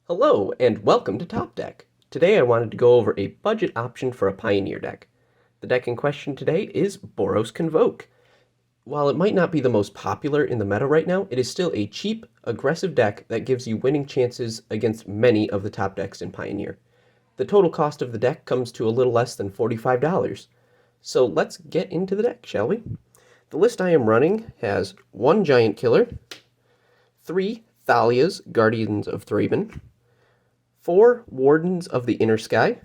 Hello, and welcome to Top Deck. Today I wanted to go over a budget option for a Pioneer deck. The deck in question today is Boros Convoke. While it might not be the most popular in the meta right now, it is still a cheap, aggressive deck that gives you winning chances against many of the top decks in Pioneer. The total cost of the deck comes to a little less than $45. So let's get into the deck, shall we? The list I am running has 1 Giant Killer, 3 Thalia's Guardians of Thraben, 4 Wardens of the Inner Sky,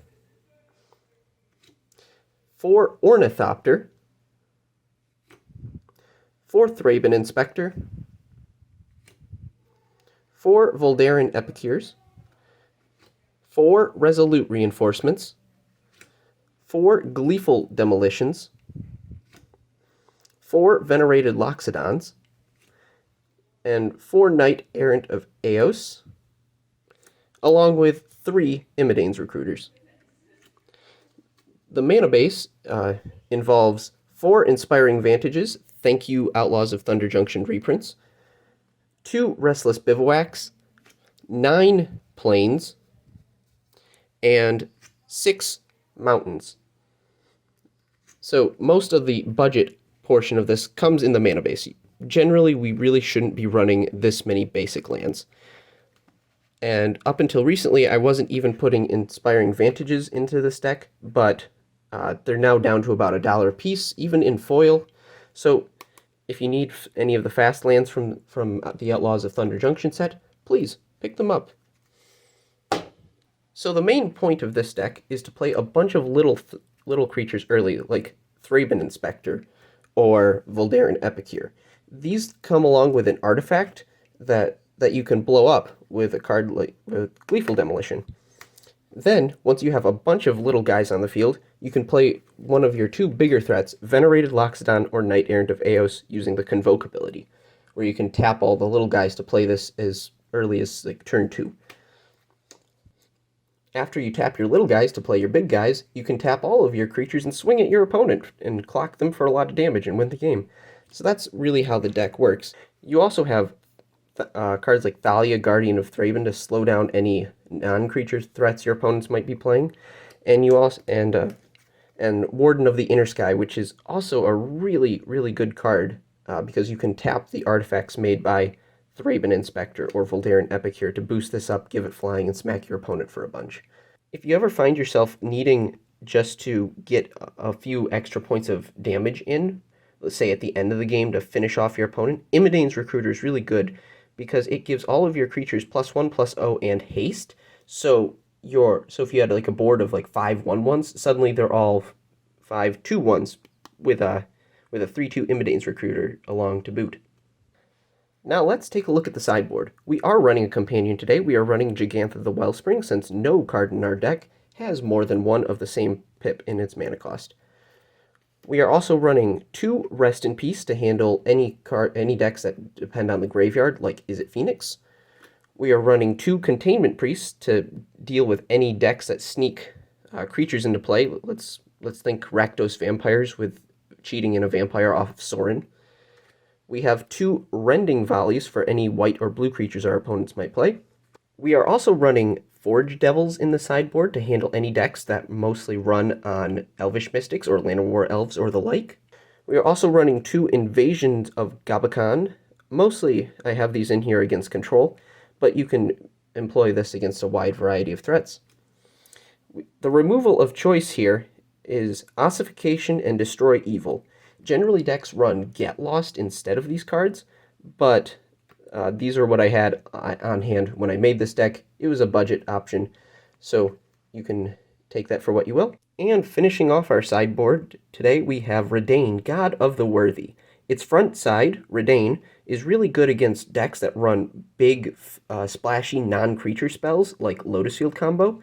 4 Ornithopter, 4 Thraben Inspector, 4 Voldaren Epicures, 4 Resolute Reinforcements, 4 Gleeful Demolitions, 4 Venerated Loxodons, and 4 Knight Errant of Eos, along with 3 Imidane's Recruiters. The mana base involves 4 Inspiring Vantages, thank you Outlaws of Thunder Junction reprints, 2 Restless Bivouacs, 9 Plains, and 6 Mountains. So most of the budget portion of this comes in the mana base. Generally, we really shouldn't be running this many basic lands. And up until recently, I wasn't even putting Inspiring Vantages into this deck, but they're now down to about $1 a piece, even in foil. So if you need any of the fast lands from the Outlaws of Thunder Junction set, please pick them up. So the main point of this deck is to play a bunch of little creatures early, like Thraben Inspector or Voldaren Epicure. These come along with an artifact that you can blow up with a card like Gleeful Demolition. Then, once you have a bunch of little guys on the field, you can play one of your 2 bigger threats, Venerated Loxodon or Knight Errant of Eos, using the Convoke ability, where you can tap all the little guys to play this as early as like turn 2. After you tap your little guys to play your big guys, you can tap all of your creatures and swing at your opponent and clock them for a lot of damage and win the game. So that's really how the deck works. You also have cards like Thalia, Guardian of Thraben, to slow down any non-creature threats your opponents might be playing, and you also and Warden of the Inner Sky, which is also a really good card because you can tap the artifacts made by Thraben Inspector or Voldaren Epicure to boost this up, give it flying, and smack your opponent for a bunch. If you ever find yourself needing just to get a few extra points of damage in, let's say at the end of the game to finish off your opponent, Imidane's Recruiter is really good because it gives all of your creatures +1/+0 and haste. So if you had like a board of like 5 1/1s, suddenly they're all 5 2/1s with a 3/2 Imidane's Recruiter along to boot. Now let's take a look at the sideboard. We are running a companion today. We are running Gigantha the Wellspring, since no card in our deck has more than one of the same pip in its mana cost. We are also running 2 Rest in Peace to handle any decks that depend on the graveyard, like Izzet Phoenix. We are running 2 Containment Priests to deal with any decks that sneak creatures into play. Let's think Rakdos Vampires with cheating in a vampire off of Sorin. We have 2 Rending Volleys for any white or blue creatures our opponents might play. We are also running Forge Devils in the sideboard to handle any decks that mostly run on Elvish Mystics or Land of War Elves or the like. We are also running 2 Invasions of Gabakan. Mostly I have these in here against control, but you can employ this against a wide variety of threats. The removal of choice here is Ossification and Destroy Evil. Generally decks run Get Lost instead of these cards, but these are what I had on hand when I made this deck. It was a budget option, so you can take that for what you will. And finishing off our sideboard today, we have Redain, God of the Worthy. Its front side, Redain, is really good against decks that run big, splashy non-creature spells like Lotus Field combo.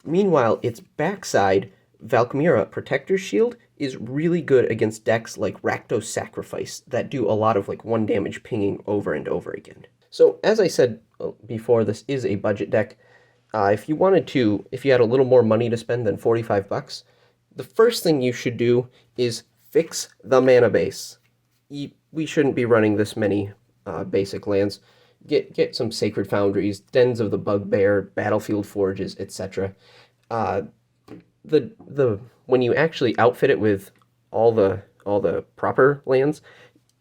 Meanwhile, its backside, Valkmira, Protector's Shield, is really good against decks like Rakdos Sacrifice that do a lot of like 1 damage pinging over and over again. So as I said before, this is a budget deck. If you had a little more money to spend than $45, the first thing you should do is fix the mana base. We shouldn't be running this many basic lands. Get some Sacred Foundries, Dens of the Bugbear, Battlefield Forges, etc. Uh, the when you actually outfit it with all the proper lands,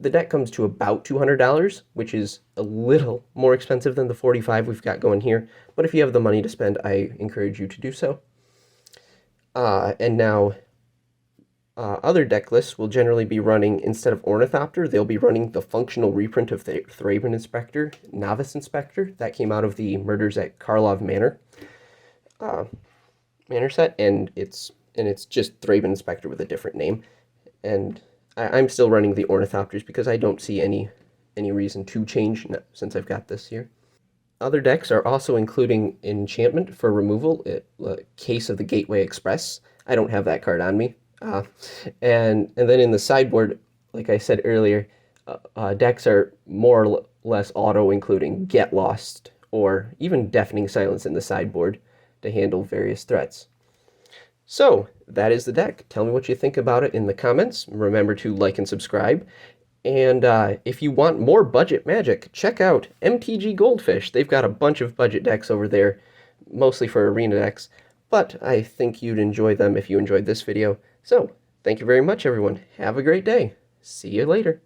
the deck comes to about $200, which is a little more expensive than the 45 we've got going here. But if you have the money to spend, I encourage you to do so. And now, other deck lists will generally be running, instead of Ornithopter, they'll be running the functional reprint of the Thraben Inspector, Novice Inspector. That came out of the Murders at Karlov Manor set, and it's just Thraben Inspector with a different name. And I'm still running the Ornithopters because I don't see any reason to change since I've got this here. Other decks are also including enchantment for removal, Case of the Gateway Express. I don't have that card on me. And then in the sideboard, like I said earlier, decks are more or less auto-including Get Lost or even Deafening Silence in the sideboard to handle various threats. So, that is the deck. Tell me what you think about it in the comments. Remember to like and subscribe. And if you want more budget Magic, check out MTG Goldfish. They've got a bunch of budget decks over there, mostly for arena decks, but I think you'd enjoy them if you enjoyed this video. So, thank you very much, everyone. Have a great day. See you later.